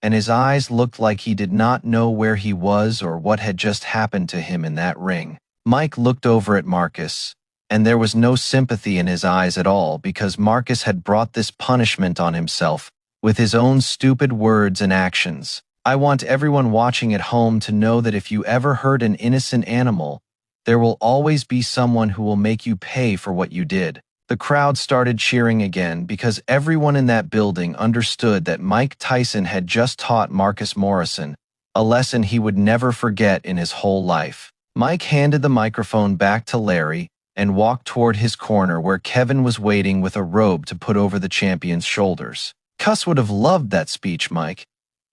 and his eyes looked like he did not know where he was or what had just happened to him in that ring. Mike looked over at Marcus, and there was no sympathy in his eyes at all because Marcus had brought this punishment on himself with his own stupid words and actions. I want everyone watching at home to know that if you ever hurt an innocent animal, there will always be someone who will make you pay for what you did. The crowd started cheering again because everyone in that building understood that Mike Tyson had just taught Marcus Morrison a lesson he would never forget in his whole life. Mike handed the microphone back to Larry and walked toward his corner where Kevin was waiting with a robe to put over the champion's shoulders. Cuss would have loved that speech, Mike.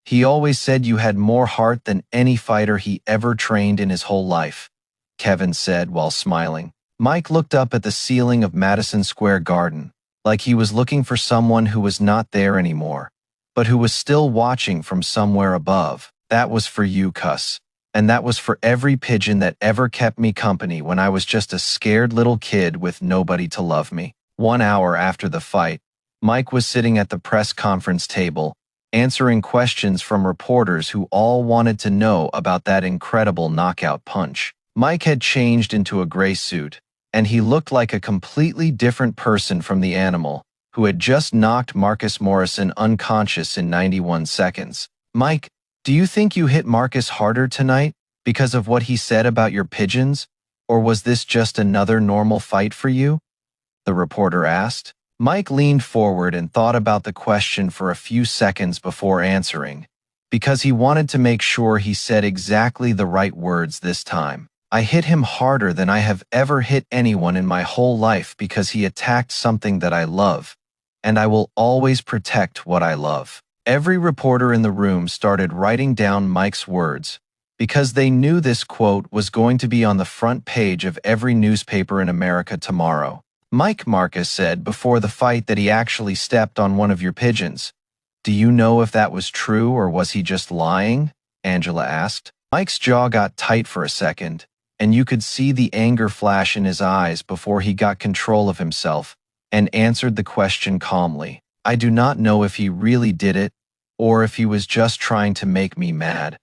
He always said you had more heart than any fighter he ever trained in his whole life, Kevin said while smiling. Mike looked up at the ceiling of Madison Square Garden, like he was looking for someone who was not there anymore, but who was still watching from somewhere above. That was for you, Cuss. And that was for every pigeon that ever kept me company when I was just a scared little kid with nobody to love me. 1 hour after the fight, Mike was sitting at the press conference table, answering questions from reporters who all wanted to know about that incredible knockout punch. Mike had changed into a gray suit, and he looked like a completely different person from the animal who had just knocked Marcus Morrison unconscious in 91 seconds. Mike, do you think you hit Marcus harder tonight because of what he said about your pigeons, or was this just another normal fight for you? The reporter asked. Mike leaned forward and thought about the question for a few seconds before answering, because he wanted to make sure he said exactly the right words this time. I hit him harder than I have ever hit anyone in my whole life because he attacked something that I love, and I will always protect what I love. Every reporter in the room started writing down Mike's words, because they knew this quote was going to be on the front page of every newspaper in America tomorrow. Mike, Marcus said before the fight that he actually stepped on one of your pigeons. Do you know if that was true or was he just lying? Angela asked. Mike's jaw got tight for a second, and you could see the anger flash in his eyes before he got control of himself and answered the question calmly. I do not know if he really did it or if he was just trying to make me mad.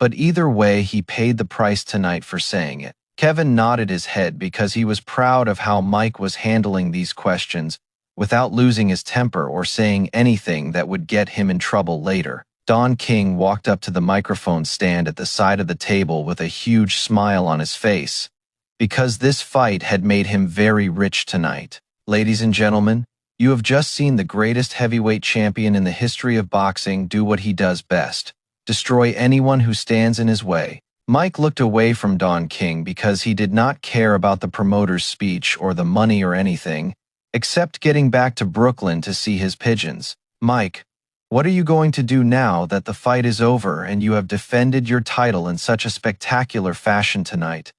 But either way, he paid the price tonight for saying it. Kevin nodded his head because he was proud of how Mike was handling these questions without losing his temper or saying anything that would get him in trouble later. Don King walked up to the microphone stand at the side of the table with a huge smile on his face, because this fight had made him very rich tonight. Ladies and gentlemen, you have just seen the greatest heavyweight champion in the history of boxing do what he does best: destroy anyone who stands in his way. Mike looked away from Don King because he did not care about the promoter's speech or the money or anything, except getting back to Brooklyn to see his pigeons. Mike, what are you going to do now that the fight is over and you have defended your title in such a spectacular fashion tonight?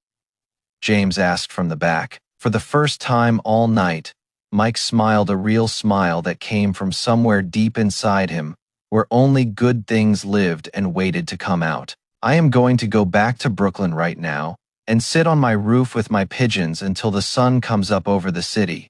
James asked from the back. For the first time all night, Mike smiled a real smile that came from somewhere deep inside him, where only good things lived and waited to come out. I am going to go back to Brooklyn right now and sit on my roof with my pigeons until the sun comes up over the city,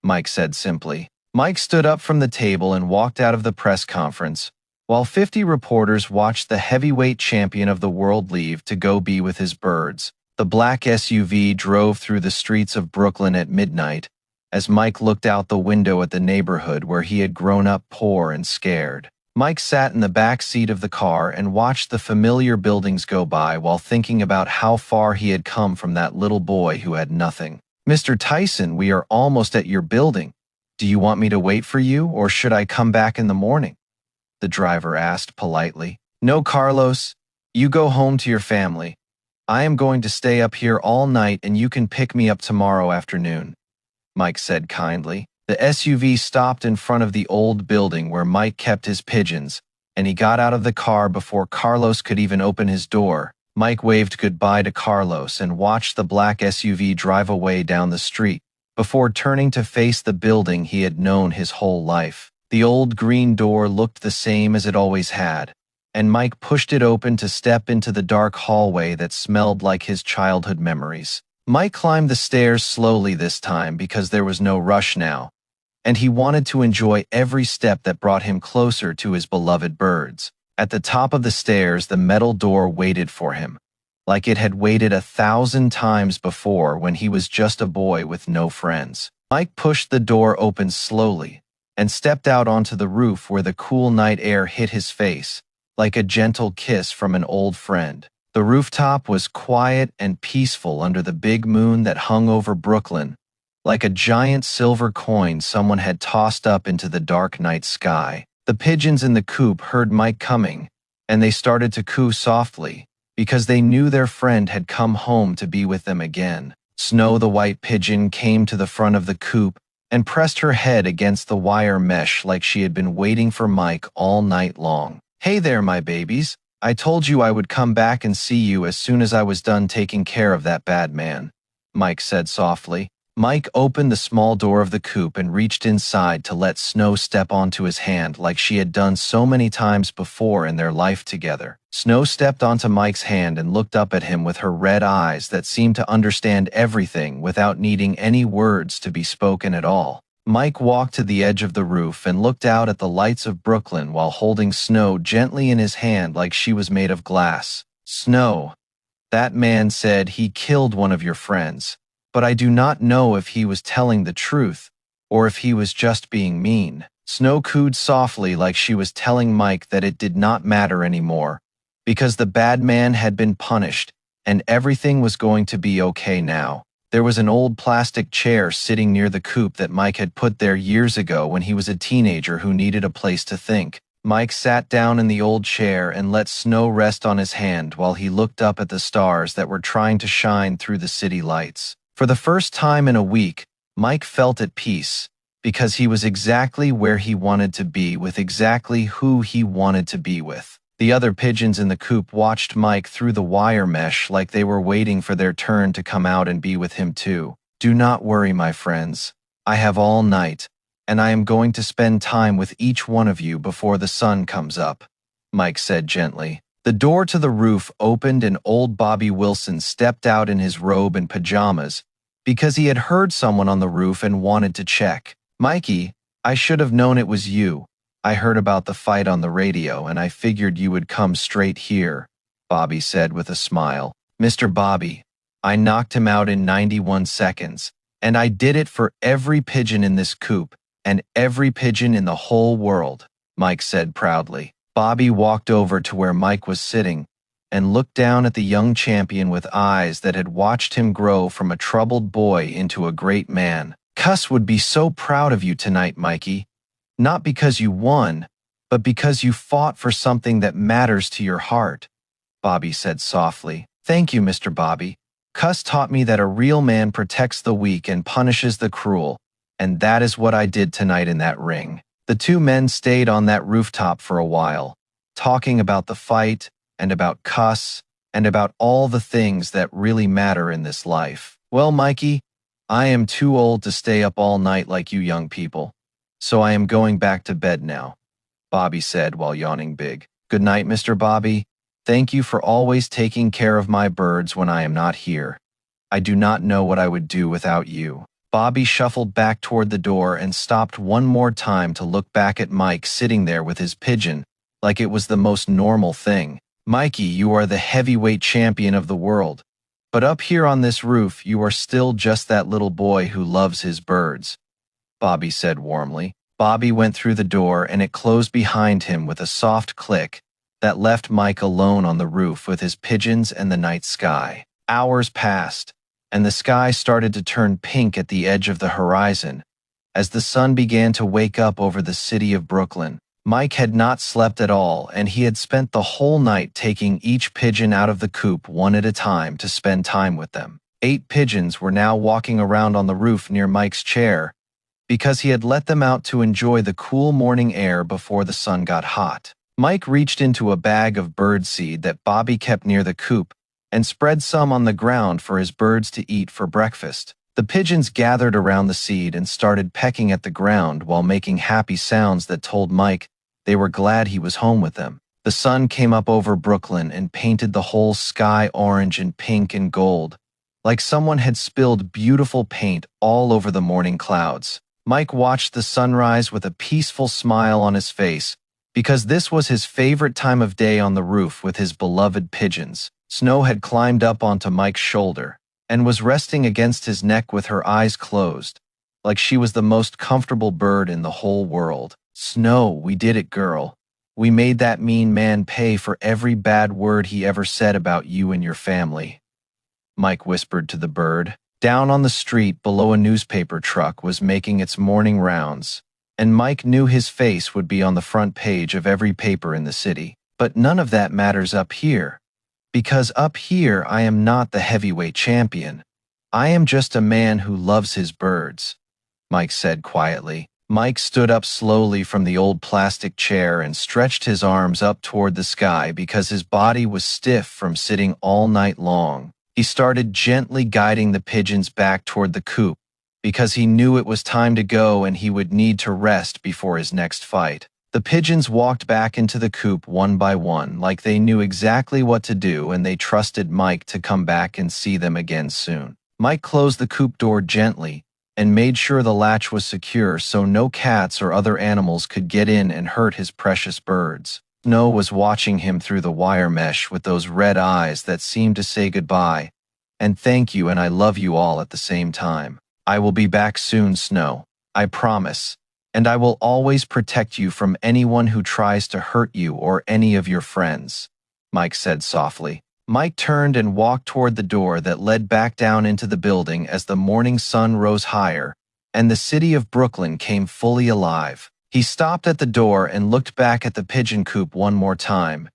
Mike said simply. Mike stood up from the table and walked out of the press conference, while 50 reporters watched the heavyweight champion of the world leave to go be with his birds. The black SUV drove through the streets of Brooklyn at midnight, as Mike looked out the window at the neighborhood where he had grown up poor and scared. Mike sat in the back seat of the car and watched the familiar buildings go by while thinking about how far he had come from that little boy who had nothing. Mr. Tyson, we are almost at your building. Do you want me to wait for you, or should I come back in the morning? The driver asked politely. No, Carlos. You go home to your family. I am going to stay up here all night and you can pick me up tomorrow afternoon, Mike said kindly. The SUV stopped in front of the old building where Mike kept his pigeons, and he got out of the car before Carlos could even open his door. Mike waved goodbye to Carlos and watched the black SUV drive away down the street, before turning to face the building he had known his whole life. The old green door looked the same as it always had, and Mike pushed it open to step into the dark hallway that smelled like his childhood memories. Mike climbed the stairs slowly this time because there was no rush now, and he wanted to enjoy every step that brought him closer to his beloved birds. At the top of the stairs, the metal door waited for him, like it had waited 1,000 times before when he was just a boy with no friends. Mike pushed the door open slowly and stepped out onto the roof where the cool night air hit his face, like a gentle kiss from an old friend. The rooftop was quiet and peaceful under the big moon that hung over Brooklyn, like a giant silver coin someone had tossed up into the dark night sky. The pigeons in the coop heard Mike coming, and they started to coo softly, because they knew their friend had come home to be with them again. Snow the white pigeon came to the front of the coop and pressed her head against the wire mesh like she had been waiting for Mike all night long. "Hey there, my babies. I told you I would come back and see you as soon as I was done taking care of that bad man," Mike said softly. Mike opened the small door of the coop and reached inside to let Snow step onto his hand like she had done so many times before in their life together. Snow stepped onto Mike's hand and looked up at him with her red eyes that seemed to understand everything without needing any words to be spoken at all. Mike walked to the edge of the roof and looked out at the lights of Brooklyn while holding Snow gently in his hand like she was made of glass. "Snow, that man said he killed one of your friends. But I do not know if he was telling the truth or if he was just being mean." Snow cooed softly like she was telling Mike that it did not matter anymore, because the bad man had been punished and everything was going to be okay now. There was an old plastic chair sitting near the coop that Mike had put there years ago when he was a teenager who needed a place to think. Mike sat down in the old chair and let Snow rest on his hand while he looked up at the stars that were trying to shine through the city lights. For the first time in a week, Mike felt at peace, because he was exactly where he wanted to be with exactly who he wanted to be with. The other pigeons in the coop watched Mike through the wire mesh like they were waiting for their turn to come out and be with him too. "Do not worry, my friends. I have all night, and I am going to spend time with each one of you before the sun comes up," Mike said gently. The door to the roof opened and old Bobby Wilson stepped out in his robe and pajamas, because he had heard someone on the roof and wanted to check. "Mikey, I should have known it was you. I heard about the fight on the radio and I figured you would come straight here," Bobby said with a smile. "Mr. Bobby, I knocked him out in 91 seconds, and I did it for every pigeon in this coop and every pigeon in the whole world," Mike said proudly. Bobby walked over to where Mike was sitting and looked down at the young champion with eyes that had watched him grow from a troubled boy into a great man. "Cuss would be so proud of you tonight, Mikey. Not because you won, but because you fought for something that matters to your heart," Bobby said softly. "Thank you, Mr. Bobby. Cuss taught me that a real man protects the weak and punishes the cruel, and that is what I did tonight in that ring." The two men stayed on that rooftop for a while, talking about the fight, and about Cuss, and about all the things that really matter in this life. "Well, Mikey, I am too old to stay up all night like you young people, so I am going back to bed now," Bobby said while yawning big. "Good night, Mr. Bobby. Thank you for always taking care of my birds when I am not here. I do not know what I would do without you." Bobby shuffled back toward the door and stopped one more time to look back at Mike sitting there with his pigeon, like it was the most normal thing. "Mikey, you are the heavyweight champion of the world, but up here on this roof you are still just that little boy who loves his birds," Bobby said warmly. Bobby went through the door and it closed behind him with a soft click that left Mike alone on the roof with his pigeons and the night sky. Hours passed, and the sky started to turn pink at the edge of the horizon as the sun began to wake up over the city of Brooklyn. Mike had not slept at all, and he had spent the whole night taking each pigeon out of the coop one at a time to spend time with them. 8 pigeons were now walking around on the roof near Mike's chair, because he had let them out to enjoy the cool morning air before the sun got hot. Mike reached into a bag of bird seed that Bobby kept near the coop and spread some on the ground for his birds to eat for breakfast. The pigeons gathered around the seed and started pecking at the ground while making happy sounds that told Mike they were glad he was home with them. The sun came up over Brooklyn and painted the whole sky orange and pink and gold, like someone had spilled beautiful paint all over the morning clouds. Mike watched the sunrise with a peaceful smile on his face because this was his favorite time of day on the roof with his beloved pigeons. Snow had climbed up onto Mike's shoulder and was resting against his neck with her eyes closed, like she was the most comfortable bird in the whole world. "Snow, we did it, girl. We made that mean man pay for every bad word he ever said about you and your family," Mike whispered to the bird. Down on the street below, a newspaper truck was making its morning rounds, and Mike knew his face would be on the front page of every paper in the city. But none of that matters up here, because up here I am not the heavyweight champion. I am just a man who loves his birds, Mike said quietly. Mike stood up slowly from the old plastic chair and stretched his arms up toward the sky because his body was stiff from sitting all night long. He started gently guiding the pigeons back toward the coop because he knew it was time to go and he would need to rest before his next fight. The pigeons walked back into the coop one by one, like they knew exactly what to do, and they trusted Mike to come back and see them again soon. Mike closed the coop door gently and made sure the latch was secure so no cats or other animals could get in and hurt his precious birds. Snow was watching him through the wire mesh with those red eyes that seemed to say goodbye and thank you and I love you all at the same time. "I will be back soon, Snow. I promise. And I will always protect you from anyone who tries to hurt you or any of your friends," Mike said softly. Mike turned and walked toward the door that led back down into the building as the morning sun rose higher and the city of Brooklyn came fully alive. He stopped at the door and looked back at the pigeon coop one more time,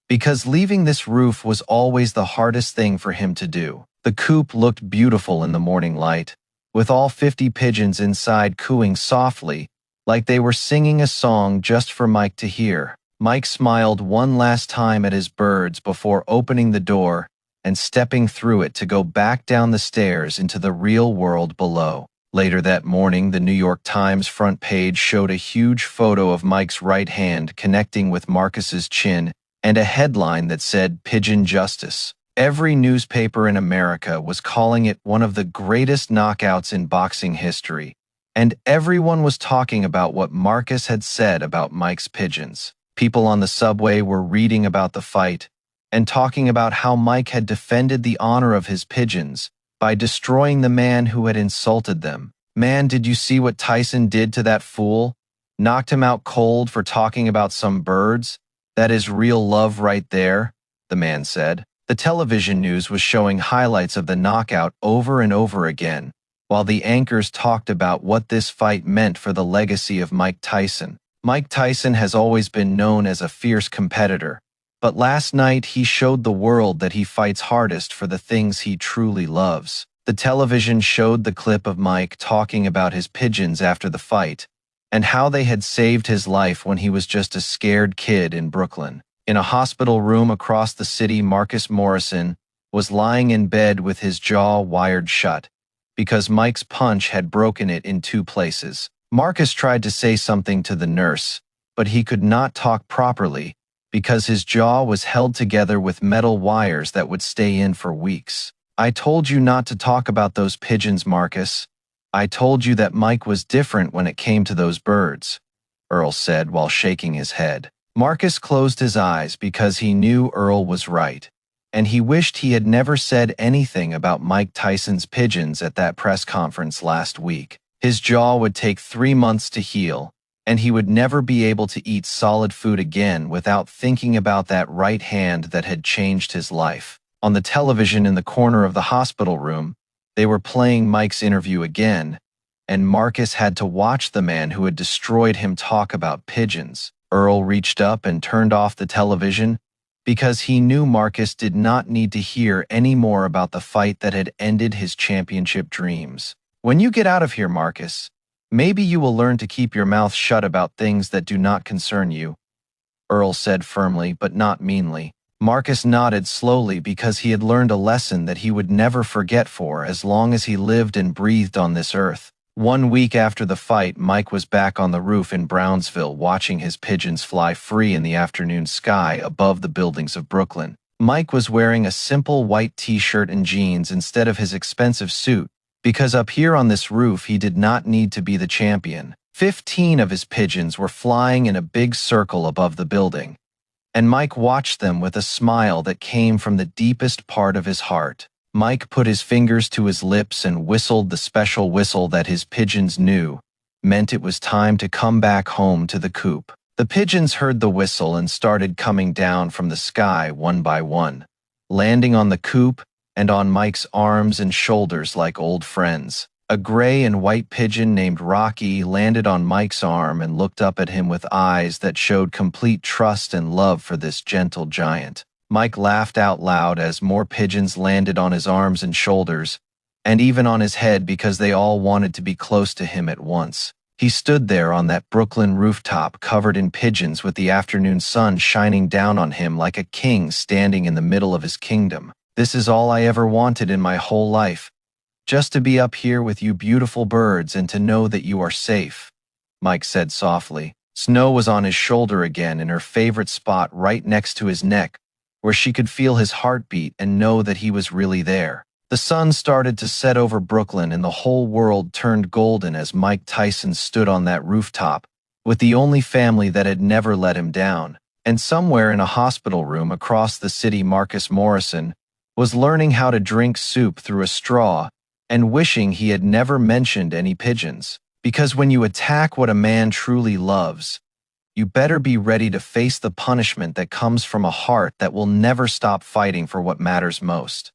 because leaving this roof was always the hardest thing for him to do. The coop looked beautiful in the morning light, with all 50 pigeons inside cooing softly, like they were singing a song just for Mike to hear. Mike smiled one last time at his birds before opening the door and stepping through it to go back down the stairs into the real world below. Later that morning, the New York Times front page showed a huge photo of Mike's right hand connecting with Marcus's chin and a headline that said "Pigeon Justice." Every newspaper in America was calling it one of the greatest knockouts in boxing history, and everyone was talking about what Marcus had said about Mike's pigeons. People on the subway were reading about the fight and talking about how Mike had defended the honor of his pigeons by destroying the man who had insulted them. "Man, did you see what Tyson did to that fool? Knocked him out cold for talking about some birds? That is real love right there," the man said. The television news was showing highlights of the knockout over and over again, while the anchors talked about what this fight meant for the legacy of Mike Tyson. Mike Tyson has always been known as a fierce competitor, but last night he showed the world that he fights hardest for the things he truly loves. The television showed the clip of Mike talking about his pigeons after the fight and how they had saved his life when he was just a scared kid in Brooklyn. In a hospital room across the city, Marcus Morrison was lying in bed with his jaw wired shut because Mike's punch had broken it in 2 places. Marcus tried to say something to the nurse, but he could not talk properly because his jaw was held together with metal wires that would stay in for weeks. "I told you not to talk about those pigeons, Marcus. I told you that Mike was different when it came to those birds," Earl said while shaking his head. Marcus closed his eyes because he knew Earl was right, and he wished he had never said anything about Mike Tyson's pigeons at that press conference last week. His jaw would take 3 months to heal, and he would never be able to eat solid food again without thinking about that right hand that had changed his life. On the television in the corner of the hospital room, they were playing Mike's interview again, and Marcus had to watch the man who had destroyed him talk about pigeons. Earl reached up and turned off the television because he knew Marcus did not need to hear any more about the fight that had ended his championship dreams. "When you get out of here, Marcus, maybe you will learn to keep your mouth shut about things that do not concern you," Earl said firmly but not meanly. Marcus nodded slowly because he had learned a lesson that he would never forget for as long as he lived and breathed on this earth. 1 week after the fight, Mike was back on the roof in Brownsville watching his pigeons fly free in the afternoon sky above the buildings of Brooklyn. Mike was wearing a simple white t-shirt and jeans instead of his expensive suit, because up here on this roof he did not need to be the champion. 15 of his pigeons were flying in a big circle above the building, and Mike watched them with a smile that came from the deepest part of his heart. Mike put his fingers to his lips and whistled the special whistle that his pigeons knew meant it was time to come back home to the coop. The pigeons heard the whistle and started coming down from the sky one by one, landing on the coop and on Mike's arms and shoulders like old friends. A gray and white pigeon named Rocky landed on Mike's arm and looked up at him with eyes that showed complete trust and love for this gentle giant. Mike laughed out loud as more pigeons landed on his arms and shoulders, and even on his head because they all wanted to be close to him at once. He stood there on that Brooklyn rooftop covered in pigeons with the afternoon sun shining down on him like a king standing in the middle of his kingdom. This is all I ever wanted in my whole life. Just to be up here with you beautiful birds and to know that you are safe, Mike said softly. Snow was on his shoulder again in her favorite spot right next to his neck, where she could feel his heartbeat and know that he was really there. The sun started to set over Brooklyn and the whole world turned golden as Mike Tyson stood on that rooftop, with the only family that had never let him down. And somewhere in a hospital room across the city, Marcus Morrison was learning how to drink soup through a straw and wishing he had never mentioned any pigeons. Because when you attack what a man truly loves, you better be ready to face the punishment that comes from a heart that will never stop fighting for what matters most.